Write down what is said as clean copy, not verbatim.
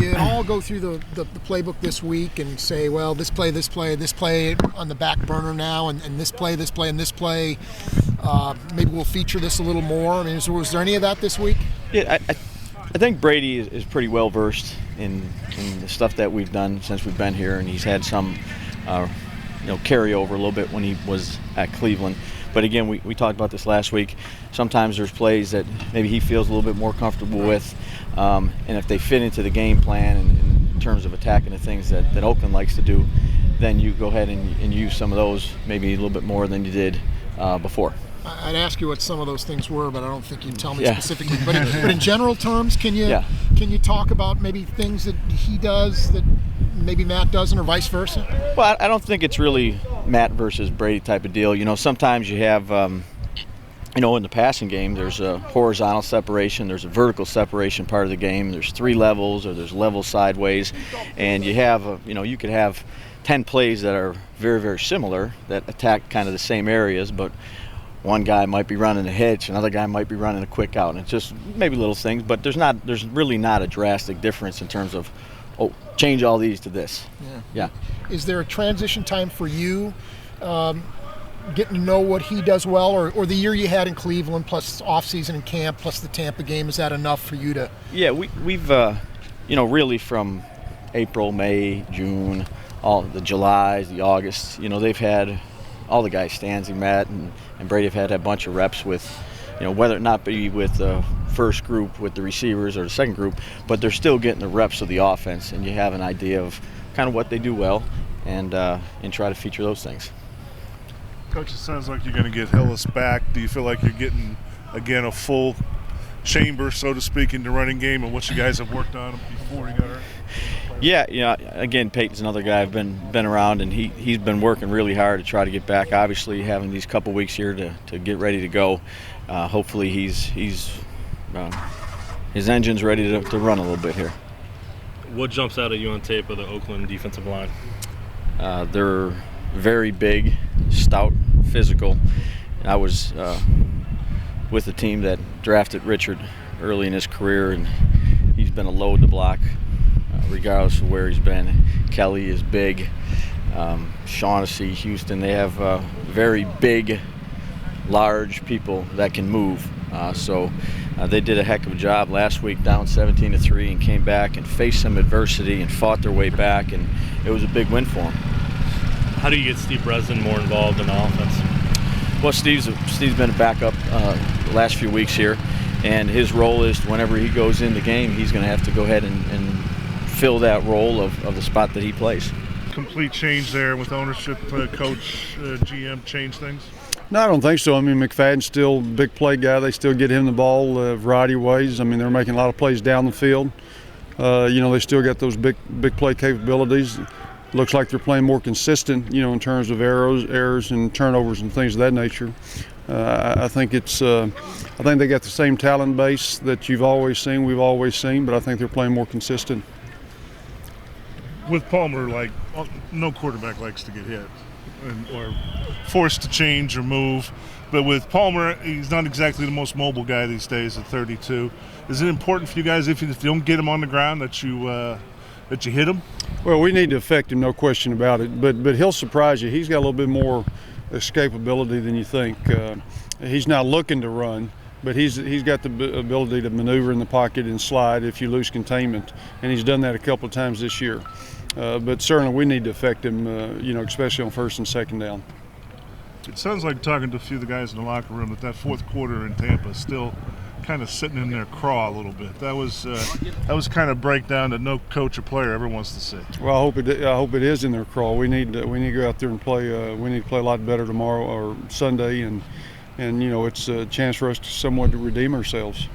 you all go through the playbook this week and say, well, this play on the back burner now, and this play, and this play, maybe we'll feature this a little more? I mean, was there any of that this week? Yeah, I think Brady is pretty well versed in the stuff that we've done since we've been here, and he's had some carryover a little bit when he was at Cleveland. But again, we talked about this last week. Sometimes there's plays that maybe he feels a little bit more comfortable with, and if they fit into the game plan and in terms of attacking the things that Oakland likes to do, then you go ahead and use some of those maybe a little bit more than you did before. I'd ask you what some of those things were, but I don't think you'd tell me specifically. But in general terms, can you talk about maybe things that he does that maybe Matt doesn't, or vice versa? Well, I don't think it's really Matt versus Brady type of deal. Sometimes you have, in the passing game, there's a horizontal separation, there's a vertical separation part of the game, there's 3 levels, or there's levels sideways, and you have, you could have 10 plays that are very, very similar that attack kind of the same areas, but one guy might be running a hitch, another guy might be running a quick out, and it's just maybe little things, but there's really not a drastic difference in terms of, change all these to this. Yeah. Is there a transition time for you, getting to know what he does well, or the year you had in Cleveland, plus off-season and camp, plus the Tampa game, is that enough for you to? Yeah, we've really from April, May, June, all the Julys, the Augusts, they've had all the guys, Stanzi, Matt, and Brady have had a bunch of reps with, whether it not be with the first group with the receivers or the second group, but they're still getting the reps of the offense, and you have an idea of kind of what they do well, and try to feature those things. Coach, it sounds like you're going to get Hillis back. Do you feel like you're getting, again, a full chamber, so to speak, in the running game and what you guys have worked on before he got hurt? Yeah, again, Peyton's another guy I've been around, and he's been working really hard to try to get back. Obviously, having these couple weeks here to get ready to go. Hopefully his engine's ready to run a little bit here. What jumps out at you on tape of the Oakland defensive line? They're very big, stout, physical. I was with the team that drafted Richard early in his career, and he's been a load to block regardless of where he's been. Kelly is big. Shaughnessy, Houston, they have very big, large people that can move. So they did a heck of a job last week, down 17-3, and came back and faced some adversity and fought their way back, and it was a big win for them. How do you get Steve Breslin more involved in the offense? Well, Steve's been a backup the last few weeks here, and his role is whenever he goes in the game, he's going to have to go ahead and fill that role of the spot that he plays. Complete change there with ownership, coach, GM change things? No, I don't think so. I mean, McFadden's still a big play guy. They still get him the ball a variety of ways. I mean, they're making a lot of plays down the field. They still got those big play capabilities. Looks like they're playing more consistent, in terms of errors and turnovers and things of that nature. I think they got the same talent base that we've always seen, but I think they're playing more consistent. With Palmer, no quarterback likes to get hit or forced to change or move. But with Palmer, he's not exactly the most mobile guy these days at 32. Is it important for you guys, if you don't get him on the ground, that you hit him? Well, we need to affect him, no question about it. But he'll surprise you. He's got a little bit more escapability than you think. He's not looking to run, but he's got the ability to maneuver in the pocket and slide if you lose containment, and he's done that a couple of times this year. But certainly we need to affect him, especially on first and second down. It sounds like, talking to a few of the guys in the locker room, that fourth quarter in Tampa is still kind of sitting in their craw a little bit. That was kind of breakdown that no coach or player ever wants to see. Well, I hope it is in their craw. We need to go out there and play. We need to play a lot better tomorrow or Sunday, and it's a chance for us to somewhat to redeem ourselves.